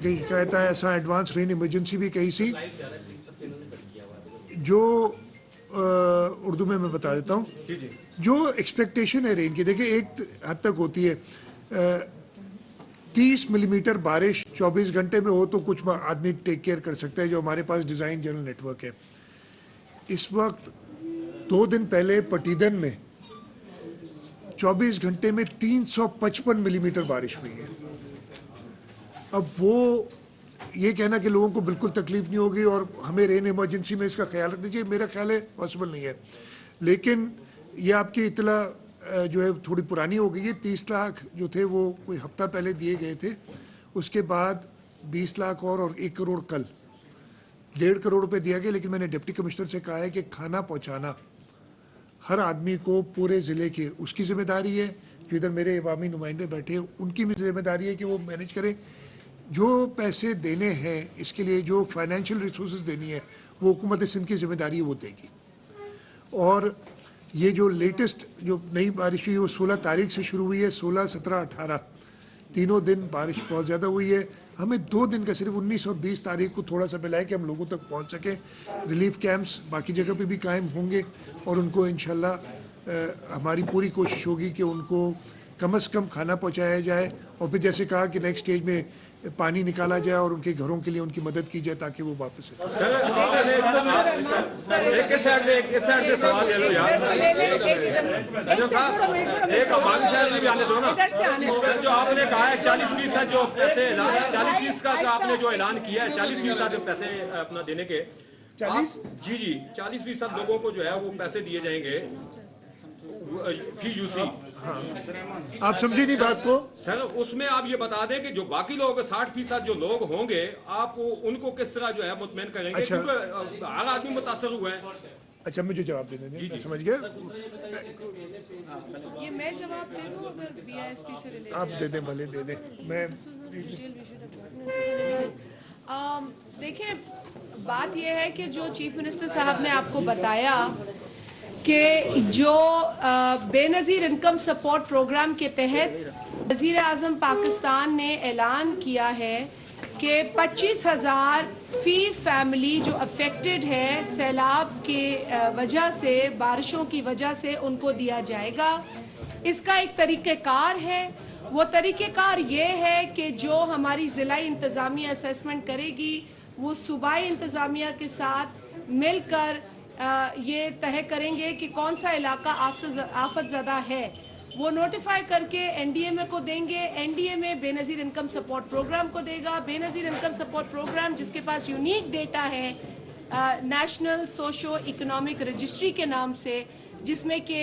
कई शिकायत है ऐसा एडवांस रेन इमरजेंसी भी कही सी जो उर्दू में मैं बता देता हूँ जो एक्सपेक्टेशन है रेन की। देखिए एक हद तक होती है 30 मिलीमीटर बारिश 24 घंटे में हो तो कुछ आदमी टेक केयर कर सकता है जो हमारे पास डिज़ाइन जनरल नेटवर्क है। इस वक्त 2 दिन पहले पटीदन में 24 घंटे में 355 मिलीमीटर बारिश हुई है। अब वो ये कहना कि लोगों को बिल्कुल तकलीफ नहीं होगी और हमें रेन इमरजेंसी में इसका ख्याल रखना चाहिए, मेरा ख्याल है पॉसिबल नहीं है। लेकिन ये आपकी इतला जो है थोड़ी पुरानी हो गई है। 30 लाख जो थे वो कोई हफ्ता पहले दिए गए थे, उसके बाद 20 लाख और 1 करोड़ कल 1.5 करोड़ रुपए दिया गया। लेकिन मैंने डिप्टी कमिश्नर से कहा है कि खाना पहुंचाना हर आदमी को पूरे ज़िले के उसकी ज़िम्मेदारी है। जो इधर मेरे अवामी नुमाइंदे बैठे हैं उनकी भी ज़िम्मेदारी है कि वो मैनेज करें। जो पैसे देने हैं इसके लिए जो फाइनेंशियल रिसोर्सेज देनी है वो हुकूमत सिंध की ज़िम्मेदारी है, वो देगी। और ये जो लेटेस्ट जो नई बारिश हुई वो 16 तारीख से शुरू हुई है। 16, 17, 18 तीनों दिन बारिश बहुत ज़्यादा हुई है। हमें 2 दिन का सिर्फ 19 और 20 तारीख को थोड़ा सा मिला है कि हम लोगों तक पहुंच सकें। रिलीफ कैंप्स बाकी जगह पे भी कायम होंगे और उनको इंशाल्लाह हमारी पूरी कोशिश होगी कि उनको कम से कम खाना पहुंचाया जाए और फिर जैसे कहा कि नेक्स्ट स्टेज में पानी निकाला जाए और उनके घरों के लिए उनकी मदद की जाए ताकि वो वापस आए। जो आपने कहा है 40% जो पैसे 40% का जो आपने जो ऐलान किया है 40% पैसे अपना देने के 40 जी 40% लोगों को जो है वो पैसे दिए जाएंगे फी यूसी। आप समझे नहीं बात को सर, उसमें आप ये बता दें कि जो बाकी लोग 60% जो लोग होंगे आप उनको किस तरह जो है मुतमईन करेंगे? अच्छा। क्योंकि हर आदमी मुतासर हुआ है। अच्छा मुझे जवाब देने दें, मैं समझ गया। ये मैं जवाब दे दूं अगर बीआईएसपी से रिलेटेड आप दे दें, भले दे दें। मैं देखिए बात यह है कि जो चीफ मिनिस्टर साहब ने आपको बताया कि जो बेनज़ीर इनकम सपोर्ट प्रोग्राम के तहत वज़ीर आज़म पाकिस्तान ने ऐलान किया है कि 25,000 फी फैमिली जो अफेक्टेड है सैलाब के वजह से, बारिशों की वजह से, उनको दिया जाएगा। इसका एक तरीक़ेकार है। वो तरीक़ेकार ये है कि जो हमारी ज़िलाई इंतज़ामिया असेसमेंट करेगी वो सूबाई इंतज़ामिया के साथ मिलकर ये तय करेंगे कि कौन सा इलाका आफत ज़दा है। वो नोटिफाई करके एनडीएमए को देंगे, NDMA Benazir income support programme को देगा। बेनज़ीर इनकम सपोर्ट प्रोग्राम जिसके पास यूनिक डेटा है नेशनल सोशो इकोनॉमिक रजिस्ट्री के नाम से, जिसमें कि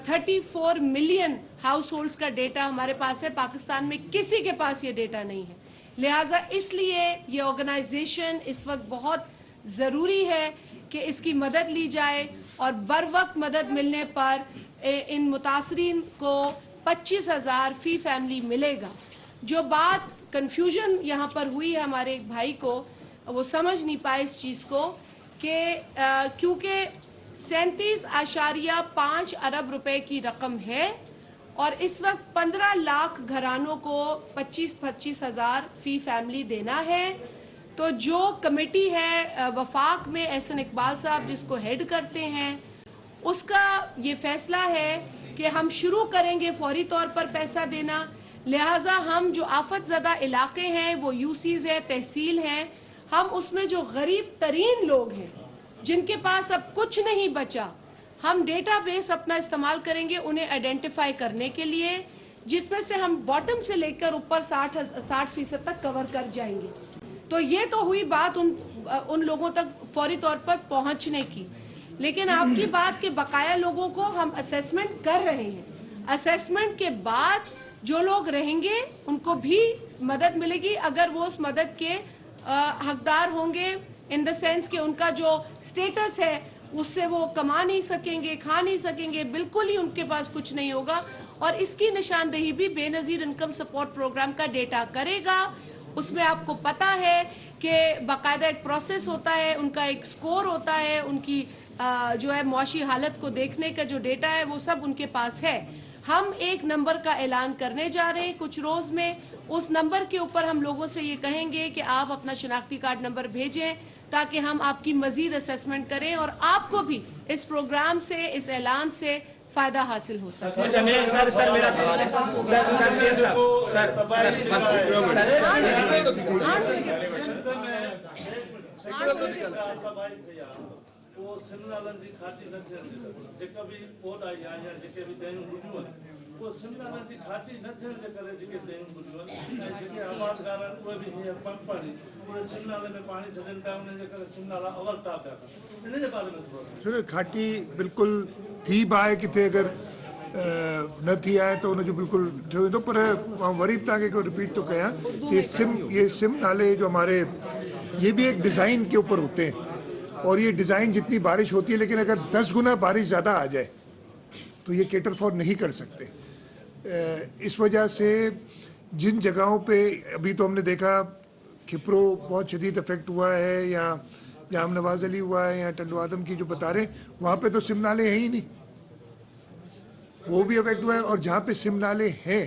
34 मिलियन हाउस होल्ड्स का डेटा हमारे पास है। पाकिस्तान में किसी के पास ये डेटा नहीं है। लिहाजा इसलिए ये ऑर्गेनाइजेशन इस वक्त बहुत ज़रूरी है कि इसकी मदद ली जाए और बर वक्त मदद मिलने पर इन मुतासरीन को 25,000 फी फैमिली मिलेगा। जो बात कन्फ्यूजन यहाँ पर हुई है हमारे एक भाई को, वो समझ नहीं पाए इस चीज़ को कि क्योंकि 37.5 अरब रुपए की रकम है और इस वक्त 15 लाख घरानों को 25,000 फी फैमिली देना है। तो जो कमेटी है वफाक में एहसन इकबाल साहब जिसको हेड करते हैं, उसका ये फैसला है कि हम शुरू करेंगे फौरी तौर पर पैसा देना। लिहाजा हम जो आफत ज़दा इलाके हैं वो यूसीज़ है, तहसील हैं, हम उसमें जो गरीब तरीन लोग हैं जिनके पास अब कुछ नहीं बचा, हम डेटाबेस अपना इस्तेमाल करेंगे उन्हें आइडेंटिफाई करने के लिए, जिसमें से हम बॉटम से लेकर ऊपर 60% तक कवर कर जाएंगे। तो ये तो हुई बात उन लोगों तक फौरी तौर पर पहुंचने की। लेकिन आपकी बात के बकाया लोगों को हम असेसमेंट कर रहे हैं। असेसमेंट के बाद जो लोग रहेंगे उनको भी मदद मिलेगी अगर वो उस मदद के हकदार होंगे, इन द सेंस कि उनका जो स्टेटस है उससे वो कमा नहीं सकेंगे, खा नहीं सकेंगे, बिल्कुल ही उनके पास कुछ नहीं होगा। और इसकी निशानदेही भी बेनज़ीर इनकम सपोर्ट प्रोग्राम का डेटा करेगा। उसमें आपको पता है कि बाकायदा एक प्रोसेस होता है, उनका एक स्कोर होता है, उनकी जो है मुआशी हालत को देखने का जो डेटा है वो सब उनके पास है। हम एक नंबर का ऐलान करने जा रहे हैं कुछ रोज़ में, उस नंबर के ऊपर हम लोगों से ये कहेंगे कि आप अपना शनाख्ती कार्ड नंबर भेजें ताकि हम आपकी मजीद असेसमेंट करें और आपको भी इस प्रोग्राम से, इस ऐलान से फायदा हासिल हो सके। सर मेरा सवाल है वो सिमलालन जी खाटी न थियण जेका भी वोट आई या जेके भी दयूं ॿुधियूं आहिनि वो सिमलालन जी खाटी न थियण जे करे जेके दयूं ॿुधियूं आहिनि ऐं जेके आबादगार आहिनि उहे बि हींअर पंप पाणी उहे सिमलाले में पाणी छॾनि पिया उन जे करे सिमलाला अवल था पिया इन जे बारे में थोरो सुनो खाटी बिल्कुल थी बाहे किथे अगर न थी आहे तो उनजो बिल्कुल थियो वेंदो पर मां वरी तव्हांखे को रिपीट तो कयां कि ये सिम नाले जो हमारे ये भी एक डिज़ाइन के ऊपर होते हैं और ये डिज़ाइन जितनी बारिश होती है लेकिन अगर 10 गुना बारिश ज़्यादा आ जाए तो ये केटर फॉर नहीं कर सकते। इस वजह से जिन जगहों पे अभी तो हमने देखा खिपरो बहुत शदीद इफेक्ट हुआ है या जाम नवाज अली हुआ है या टंडो आदम की जो बता रहे वहाँ पे तो सिम नाले हैं ही नहीं, वो भी अफेक्ट हुआ है और जहाँ पे सिम नाले हैं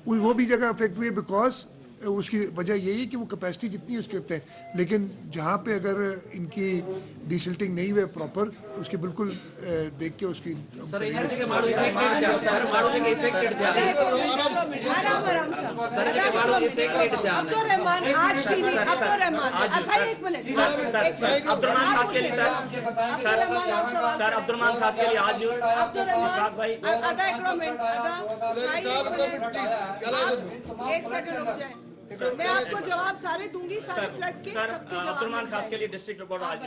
वो भी जगह अफेक्ट हुई है बिकॉज उसकी वजह यही है कि वो कैपेसिटी जितनी है उसके होते हैं लेकिन जहाँ पे अगर इनकी डिसिल्टिंग नहीं हुई प्रॉपर उसकी बिल्कुल देख के उसकी सर इधर के माड़ो इफेक्टेड था सर माड़ो के इफेक्टेड था आराम से सर के माड़ो इफेक्टेड था अब्दुल रहमान आज की नहीं अब्दुल रहमान अथा एक मिनट अब्दुलरहमान खास के लिए सर अब्दुलरहमान खास के लिए आज भाई आधा एक मिनट एक सेकंड रुक जाए मैं आपको जवाब सारे दूंगी सारे फ्लड के सर सबके जवाब अब्दुलरहमान खास के लिए डिस्ट्रिक्ट रिपोर्ट आज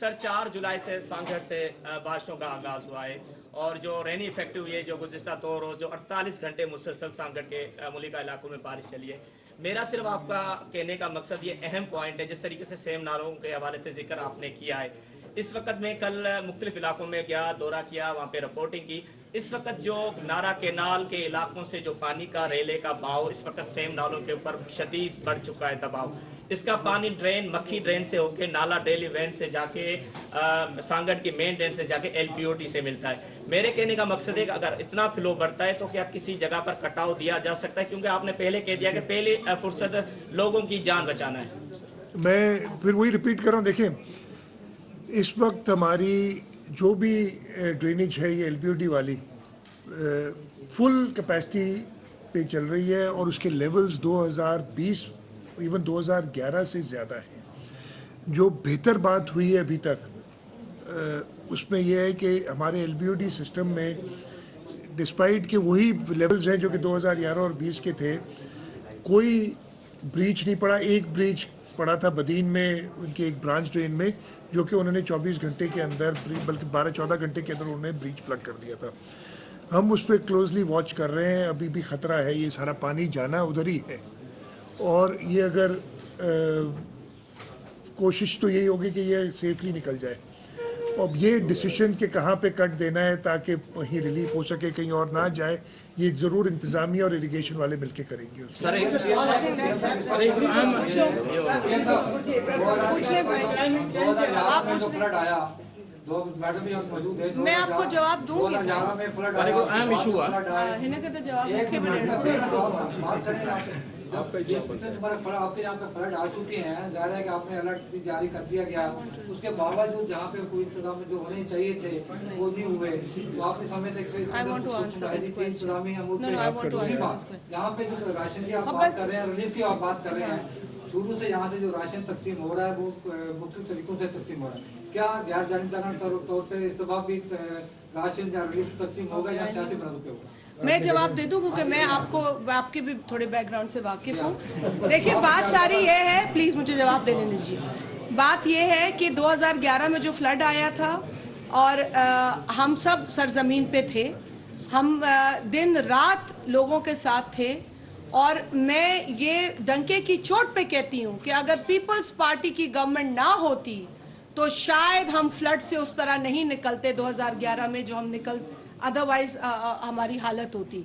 सर 4 जुलाई से सांगढ़ से बारिशों का आगाज हुआ है और जो रेनी इफेक्ट हुई है जो गुज़िश्ता 2 रोज जो 48 घंटे मुसलसल सांगढ़ के मुलिका इलाकों में बारिश चली है। मेरा सिर्फ आपका कहने का मकसद ये अहम पॉइंट है जिस तरीके से सेम नालों के हवाले से जिक्र आपने किया है। इस वक्त मैं कल मुख्तलिफ इलाकों में गया, दौरा किया, वहाँ पे रिपोर्टिंग की। इस वक्त जो नारा केनाल के इलाकों से जो पानी का रेले का बहाव इस वक्त सेम नालों के ऊपर शदीद बढ़ चुका है दबाव। इसका पानी ड्रेन मक्खी ड्रेन से होके नाला डेली वैन से जाके सांगढ़ की मेन ड्रेन से जाके LPOT से मिलता है। मेरे कहने का मकसद है कि अगर इतना फ्लो बढ़ता है तो क्या किसी जगह पर कटाव दिया जा सकता है क्योंकि आपने पहले कह दिया कि पहले फुर्सत लोगों की जान बचाना है। मैं फिर वही रिपीट कर रहा हूँ। देखिए इस वक्त हमारी जो भी ड्रेनेज है ये LPOT वाली फुल कैपेसिटी पे चल रही है और उसके लेवल्स 2020 इवन 2011 से ज़्यादा है। जो बेहतर बात हुई है अभी तक उसमें यह है कि हमारे LPOT सिस्टम में डिस्पाइट के वही लेवल्स हैं जो कि 2011 और 20 के थे, कोई ब्रीच नहीं पड़ा। एक ब्रीच पड़ा था बदीन में उनके एक ब्रांच ड्रेन में जो कि उन्होंने 24 घंटे के अंदर बल्कि 12-14 घंटे के अंदर उन्होंने ब्रीच प्लग कर दिया था। हम उस पर क्लोजली वॉच कर रहे हैं, अभी भी ख़तरा है, ये सारा पानी जाना उधर ही है और ये अगर कोशिश तो यही होगी कि ये सेफली निकल जाए। अब ये डिसीजन के कहाँ पे कट देना है ताकि वहीं रिलीफ हो सके कहीं और ना जाए, ये ज़रूर इंतज़ामिया और इरिगेशन वाले मिलके करेंगे। सर मैं आपको जवाब दूंगी। अहम इशू हुआ हिना का तो जवाब मुख्य बने आपके यहाँ पे फ्लड आ चुके हैं, जाहिर है कि आपने अलर्ट भी जारी कर दिया गया, उसके बावजूद जहाँ पे कोई इंतजाम जो होने चाहिए थे वो नहीं हुए, तो आपने समय तक से यहाँ पे जो राशन की आप बात कर रहे हैं, रिलीफ की आप बात कर रहे हैं, शुरू से यहाँ से जो राशन तकसीम हो रहा है वो मुख्तलिफ तरीकों से तकसीम हो रहा है, क्या गैर जानिबदाराना तौर पर इस दफा भी राशन या रिलीफ तकसीम होगा या सियासी बना पे होगा? मैं जवाब दे दूं क्योंकि मैं आपके भी थोड़े बैकग्राउंड से वाकिफ हूँ। देखिए बात सारी ये है, प्लीज मुझे जवाब देने दीजिए। बात ये है कि 2011 में जो फ्लड आया था और हम सब सरजमीन पे थे, हम दिन रात लोगों के साथ थे और मैं ये डंके की चोट पे कहती हूँ कि अगर पीपल्स पार्टी की गवर्नमेंट ना होती तो शायद हम फ्लड से उस तरह नहीं निकलते 2011 में जो हम निकल, अदरवाइज हमारी हालत होती।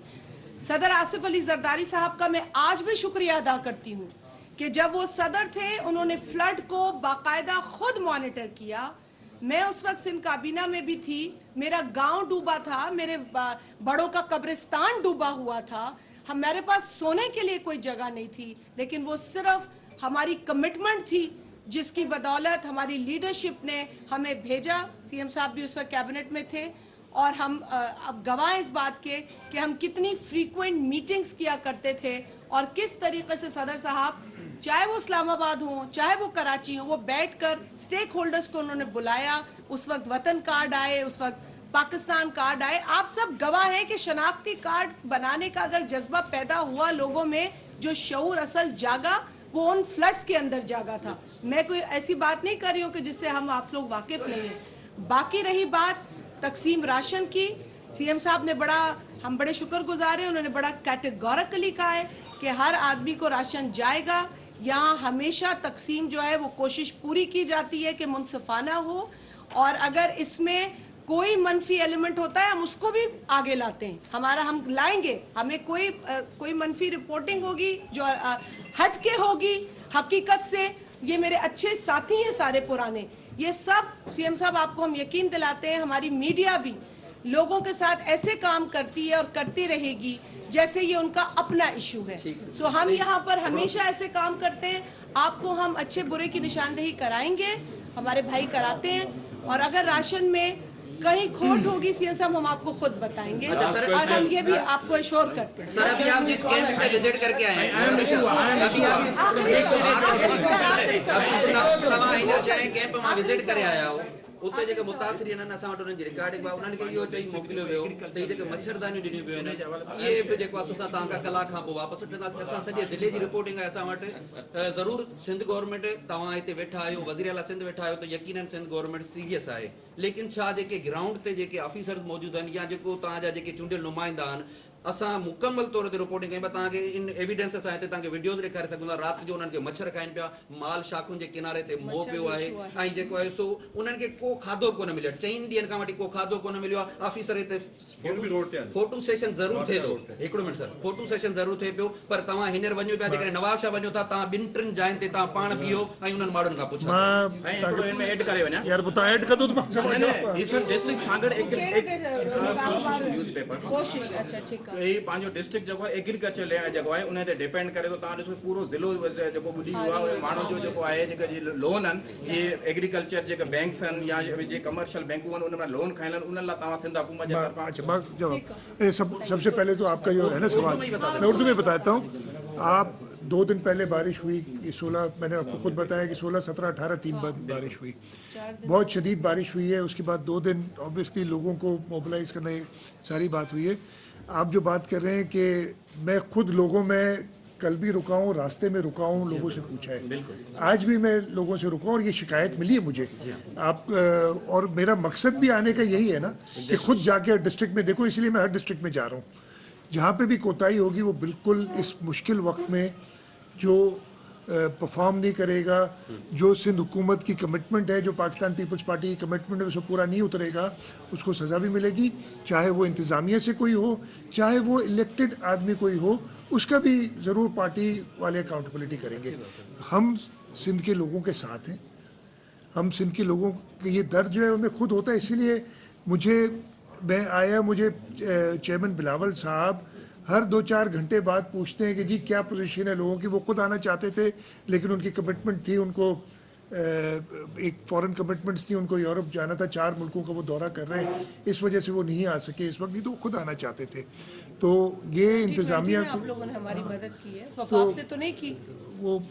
सदर आसिफ अली जरदारी साहब का मैं आज भी शुक्रिया अदा करती हूँ कि जब वो सदर थे उन्होंने फ्लड को बाकायदा खुद मॉनिटर किया। मैं उस वक्त सिंध काबीना में भी थी, मेरा गांव डूबा था, मेरे बड़ों का कब्रिस्तान डूबा हुआ था, हमारे पास सोने के लिए कोई जगह नहीं थी, लेकिन वो सिर्फ हमारी कमिटमेंट थी जिसकी बदौलत हमारी लीडरशिप ने हमें भेजा। सीएम साहब भी उस वक्त कैबिनेट में थे और हम अब गवाह इस बात के कि हम कितनी फ्रीक्वेंट मीटिंग्स किया करते थे और किस तरीके से सदर साहब, चाहे वो इस्लामाबाद हो चाहे वो कराची हो, वो बैठकर स्टेक होल्डर्स को उन्होंने बुलाया। उस वक्त वतन कार्ड आए, उस वक्त पाकिस्तान कार्ड आए। आप सब गवाह हैं कि शनाख्ती कार्ड बनाने का अगर जज्बा पैदा हुआ लोगों में, जो शऊर असल जागा, वो उन फ्लड्स के अंदर जागा था। मैं कोई ऐसी बात नहीं कर रही हूँ कि जिससे हम आप लोग वाकिफ नहीं हैं। बाकी रही बात तकसीम राशन की, सीएम साहब ने हम बड़े शुक्रगुजार हैं, उन्होंने बड़ा कैटेगोरिकली कहा है कि हर आदमी को राशन जाएगा। यहाँ हमेशा तकसीम जो है वो कोशिश पूरी की जाती है कि मुनसिफाना हो, और अगर इसमें कोई मनफी एलिमेंट होता है हम उसको भी आगे लाते हैं। हम लाएंगे, हमें कोई मनफी रिपोर्टिंग होगी जो हटके होगी हकीकत से। ये मेरे अच्छे साथी हैं सारे पुराने, ये सब सीएम साहब आपको हम यकीन दिलाते हैं, हमारी मीडिया भी लोगों के साथ ऐसे काम करती है और करती रहेगी जैसे ये उनका अपना इशू है। सो हम यहाँ पर हमेशा ऐसे काम करते हैं। आपको हम अच्छे बुरे की निशानदेही कराएंगे, हमारे भाई कराते हैं, और अगर राशन में कहीं खोट होगी सीएम साहब हम आपको खुद बताएंगे। और हम ये भी आपको एश्योर करते हैं। सर, अभी आप जिस कैंप से विजिट करके आए हैं, कैंप में विजिट करे आया हो, उते जेके मुतासिरीन आहिनि असां वटि उन्हनि जी रिकॉर्डिंग आहे, उन्हनि खे इहो चई मोकिलियो वियो त हीअ जेके मच्छरदानियूं ॾिनियूं पियूं आहिनि, इहे बि जेको आहे असां तव्हांखां कलाक खां पोइ वापसि वठंदासीं। असां सॼे ज़िले जी रिपोर्टिंग आहे असां वटि। ज़रूरु सिंध गवर्नमेंट, तव्हां हिते वेठा आहियो, वज़ीर आला सिंध वेठा आहियो, त यकीनन सिंध गवर्नमेंट सीरियस आहे। लेकिन छा जेके ग्राउंड ते जेके ऑफिसर्स मौजूदु आहिनि या जेको तव्हांजा जेके चूंडियल नुमाइंदा आहिनि, असां मुकम्मल तौर ते रिपोर्टिंग कयूं। तव्हांखे इन एविडेंस असां हिते तव्हांखे वीडियोज़ ॾेखारे सघूं था। राति जो उन्हनि खे मच्छर खाइनि पिया, माल शाखुनि जे किनारे ते मोह पियो आहे, ऐं जेको आहे सो उन्हनि खे को खाधो कोन मिलियो। 4 ॾींहंनि खां वठी को खाधो कोन मिलियो आहे। ऑफिसर हिते फोटो सेशन ज़रूरु थिए थो, हिकिड़ो मिनट सर, फोटो सेशन ज़रूरु थिए पियो, पर तव्हां हींअर वञो पिया, जेकॾहिं नवाब शाह वञो था, तव्हां 2-3 जायुनि ते तव्हां पाण बीहो ऐं उन्हनि माण्हुनि खां पुछो। ऐड करे वञा यार बता ऐड कर दो तो इस डिस्ट्रिक्ट सांगड़ कोशिश, अच्छा ठीक है। ये पांचो डिस्ट्रिक्ट जो एग्रीकल्चर जो है उन्हें डिपेंड करे तो ॾिसो पूरो ज़िलो जो ॿुधी वियो आहे माण्हू जो आहे जेके लोन आहिनि, ये एग्रीकल्चर जेके बैंक्स आहिनि या जे कमर्शियल बैंकूं आहिनि उनमें लोन खाइल आहिनि, उन्हनि लाइ तव्हां सिंध हुकूमत जे जवाब। सबसे पहले तो आपका जो है ना सवाल मैं उर्दू में बताता हूँ। आप 2 दिन पहले बारिश हुई, ये 16, मैंने आपको खुद बताया कि 16, 17, 18 3 बार बारिश हुई, बहुत शदीद बारिश हुई है। उसके बाद 2 दिन ऑब्वियसली लोगों को मोबिलाइज करना, सारी बात हुई है। आप जो बात कर रहे हैं कि मैं खुद लोगों में कल भी रुका हूँ, रास्ते में रुका हूँ, लोगों से पूछा है, आज भी मैं लोगों से रुका हूँ और ये शिकायत मिली है मुझे। आप और मेरा मकसद भी आने का यही है ना कि खुद जाके डिस्ट्रिक्ट में देखो, इसलिए मैं हर डिस्ट्रिक्ट में जा रहा हूँ। जहाँ पे भी कोताही होगी वो बिल्कुल इस मुश्किल वक्त में जो परफॉर्म नहीं करेगा, जो सिंध हुकूमत की कमिटमेंट है, जो पाकिस्तान पीपल्स पार्टी की कमिटमेंट है, उसको पूरा नहीं उतरेगा, उसको सज़ा भी मिलेगी। चाहे वो इंतज़ामिया से कोई हो, चाहे वो इलेक्टेड आदमी कोई हो, उसका भी ज़रूर पार्टी वाले अकाउंटेबिलिटी करेंगे। हम सिंध के लोगों के साथ हैं, हम सिंध के लोगों के ये दर्द जो है हमें खुद होता है। इसीलिए मैं आया, मुझे चेयरमैन बिलावल साहब हर 2-4 घंटे बाद पूछते हैं कि जी क्या पोजीशन है लोगों की। वो खुद आना चाहते थे लेकिन उनकी कमिटमेंट थी, उनको एक फॉरेन कमिटमेंट्स थी, उनको यूरोप जाना था, 4 मुल्कों का वो दौरा कर रहे हैं, इस वजह से वो नहीं आ सके इस वक्त, नहीं तो वो खुद आना चाहते थे। तो ये इंतज़ामिया आप लोगों ने हमारी मदद की है, वफाक ने तो नहीं की। वो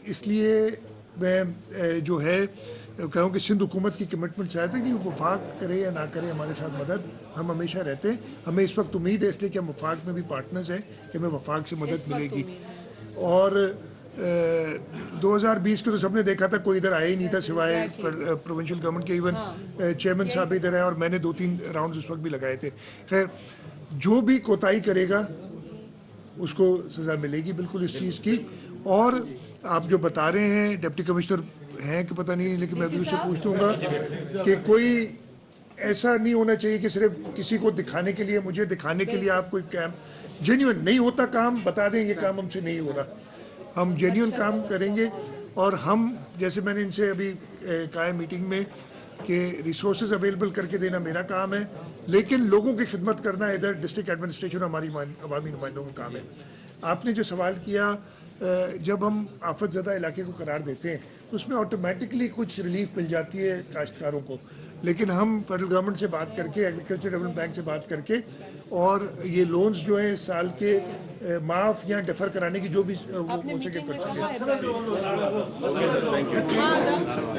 इसलिए मैं जो है कहूँ कि सिंध हुकूमत की कमिटमेंट चाहते हैं कि वफाक करे या ना करे हमारे साथ मदद, हम हमेशा रहते हैं। हमें इस वक्त उम्मीद है इसलिए कि हम वफाक में भी पार्टनर्स हैं कि हमें वफाक से मदद मिलेगी। और 2020 को तो सबने देखा था, कोई इधर आया ही नहीं था सिवाय प्रोविंशियल गवर्नमेंट के। इवन चेयरमैन साहब इधर आए और मैंने 2-3 राउंड उस वक्त भी लगाए थे। खैर, जो भी कोताही करेगा उसको सज़ा मिलेगी बिल्कुल इस चीज़ की। और आप जो बता रहे हैं डिप्टी कमिश्नर हैं कि पता नहीं, लेकिन मैं भी उससे पूछ लूँगा कि कोई ऐसा नहीं होना चाहिए कि सिर्फ किसी को दिखाने के लिए, मुझे दिखाने के लिए आप कोई काम जेन्युइन नहीं होता, काम बता दें ये काम हमसे नहीं हो रहा, हम जेन्युइन काम करेंगे। और हम जैसे मैंने इनसे अभी कहा है मीटिंग में, کہ ریسورسز اویلیبل کر کے دینا میرا کام ہے، لیکن لوگوں کی خدمت کرنا ادھر ڈسٹرکٹ ایڈمنسٹریشن ہماری عوامی نمائندوں کا کام ہے۔ آپ نے جو سوال کیا، جب ہم آفت زدہ علاقے کو قرار دیتے ہیں تو اس میں آٹومیٹکلی کچھ ریلیف مل جاتی ہے کاشتکاروں کو، لیکن ہم فیڈرل گورنمنٹ سے بات کر کے، ایگریکلچر ڈیولپمنٹ بینک سے بات کر کے، اور یہ لونز جو ہیں سال کے معاف یا ڈیفر کرانے کی جو بھی وہ ہو سکے